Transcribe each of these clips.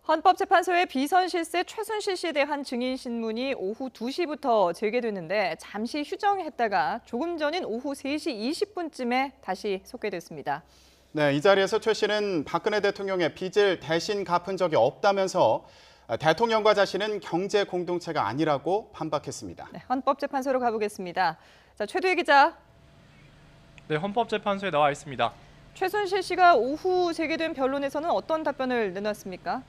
헌법재판소의 비선 실세 최순실 씨에 대한 증인 신문이 오후 2시부터 재개됐는데 잠시 휴정했다가 조금 전인 오후 3시 20분쯤에 다시 속개됐습니다. 네, 이 자리에서 최 씨는 박근혜 대통령의 빚을 대신 갚은 적이 없다면서 대통령과 자신은 경제 공동체가 아니라고 반박했습니다. 네, 헌법재판소로 가보겠습니다. 자, 최두희 기자. 네, 헌법재판소에 나와 있습니다. 최순실 씨가 오후 재개된 변론에서는 어떤 답변을 내놨습니까?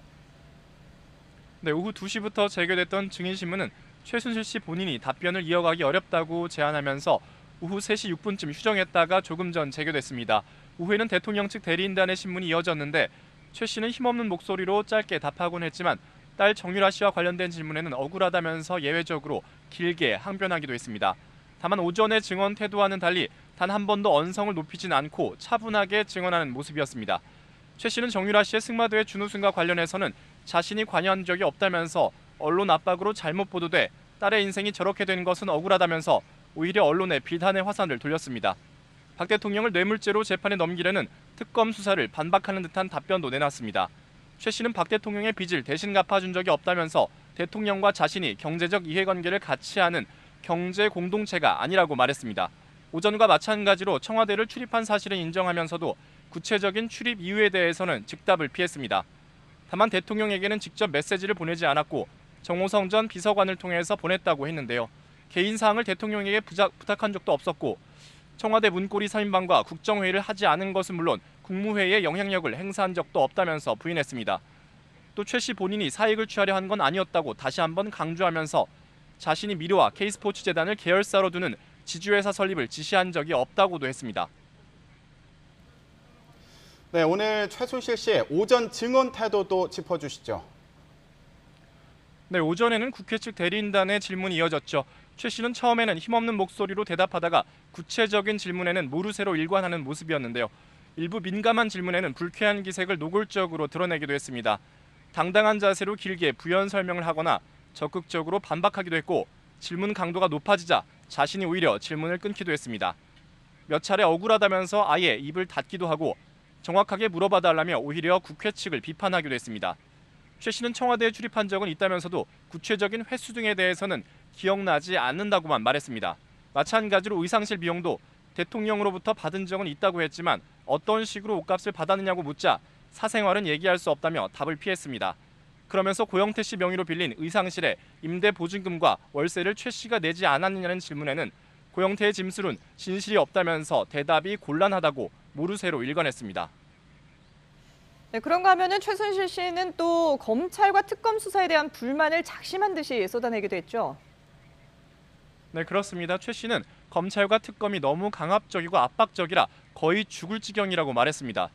네, 오후 2시부터 재개됐던 증인신문은 최순실 씨 본인이 답변을 이어가기 어렵다고 제안하면서 오후 3시 6분쯤 휴정했다가 조금 전 재개됐습니다. 오후에는 대통령 측 대리인단의 신문이 이어졌는데 최 씨는 힘없는 목소리로 짧게 답하곤 했지만 딸 정유라 씨와 관련된 질문에는 억울하다면서 예외적으로 길게 항변하기도 했습니다. 다만 오전의 증언 태도와는 달리 단 한 번도 언성을 높이진 않고 차분하게 증언하는 모습이었습니다. 최 씨는 정유라 씨의 승마대회 준우승과 관련해서는 자신이 관여한 적이 없다면서 언론 압박으로 잘못 보도돼 딸의 인생이 저렇게 된 것은 억울하다면서 오히려 언론에 비난의 화살을 돌렸습니다. 박 대통령을 뇌물죄로 재판에 넘기려는 특검 수사를 반박하는 듯한 답변도 내놨습니다. 최 씨는 박 대통령의 빚을 대신 갚아준 적이 없다면서 대통령과 자신이 경제적 이해관계를 같이 하는 경제 공동체가 아니라고 말했습니다. 오전과 마찬가지로 청와대를 출입한 사실은 인정하면서도 구체적인 출입 이유에 대해서는 즉답을 피했습니다. 다만 대통령에게는 직접 메시지를 보내지 않았고 정호성 전 비서관을 통해서 보냈다고 했는데요. 개인 사항을 대통령에게 부탁한 적도 없었고 청와대 문고리 3인방과 국정회의를 하지 않은 것은 물론 국무회의에 영향력을 행사한 적도 없다면서 부인했습니다. 또 최 씨 본인이 사익을 취하려 한 건 아니었다고 다시 한번 강조하면서 자신이 미르와 K스포츠재단을 계열사로 두는 지주회사 설립을 지시한 적이 없다고도 했습니다. 네, 오늘 최순실 씨의 오전 증언 태도도 짚어주시죠. 네, 오전에는 국회 측 대리인단의 질문이 이어졌죠. 최 씨는 처음에는 힘없는 목소리로 대답하다가 구체적인 질문에는 모르쇠로 일관하는 모습이었는데요. 일부 민감한 질문에는 불쾌한 기색을 노골적으로 드러내기도 했습니다. 당당한 자세로 길게 부연 설명을 하거나 적극적으로 반박하기도 했고 질문 강도가 높아지자 자신이 오히려 질문을 끊기도 했습니다. 몇 차례 억울하다면서 아예 입을 닫기도 하고 정확하게 물어봐달라며 오히려 국회 측을 비판하기도 했습니다. 최 씨는 청와대에 출입한 적은 있다면서도 구체적인 횟수 등에 대해서는 기억나지 않는다고만 말했습니다. 마찬가지로 의상실 비용도 대통령으로부터 받은 적은 있다고 했지만 어떤 식으로 옷값을 받았느냐고 묻자 사생활은 얘기할 수 없다며 답을 피했습니다. 그러면서 고영태 씨 명의로 빌린 의상실의 임대 보증금과 월세를 최 씨가 내지 않았느냐는 질문에는 고영태의 짐술은 진실이 없다면서 대답이 곤란하다고 모르쇠로 일관했습니다. 네, 그런가 하면은 최순실 씨는 또 검찰과 특검 수사에 대한 불만을 작심한 듯이 쏟아내기도 했죠. 네, 그렇습니다. 최 씨는 검찰과 특검이 너무 강압적이고 압박적이라 거의 죽을 지경이라고 말했습니다.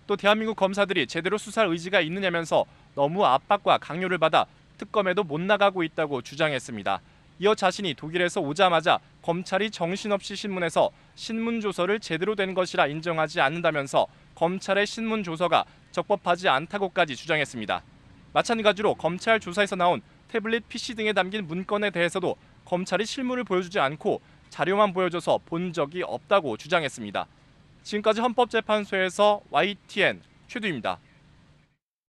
또 대한민국 검사들이 제대로 수사할 의지가 있느냐면서 너무 압박과 강요를 받아 특검에도 못 나가고 있다고 주장했습니다. 이어 자신이 독일에서 오자마자 검찰이 정신없이 신문해서 신문조서를 제대로 된 것이라 인정하지 않는다면서 검찰의 신문조서가 적법하지 않다고까지 주장했습니다. 마찬가지로 검찰 조사에서 나온 태블릿 PC 등에 담긴 문건에 대해서도 검찰이 실물을 보여주지 않고 자료만 보여줘서 본 적이 없다고 주장했습니다. 지금까지 헌법재판소에서 YTN 최두희입니다.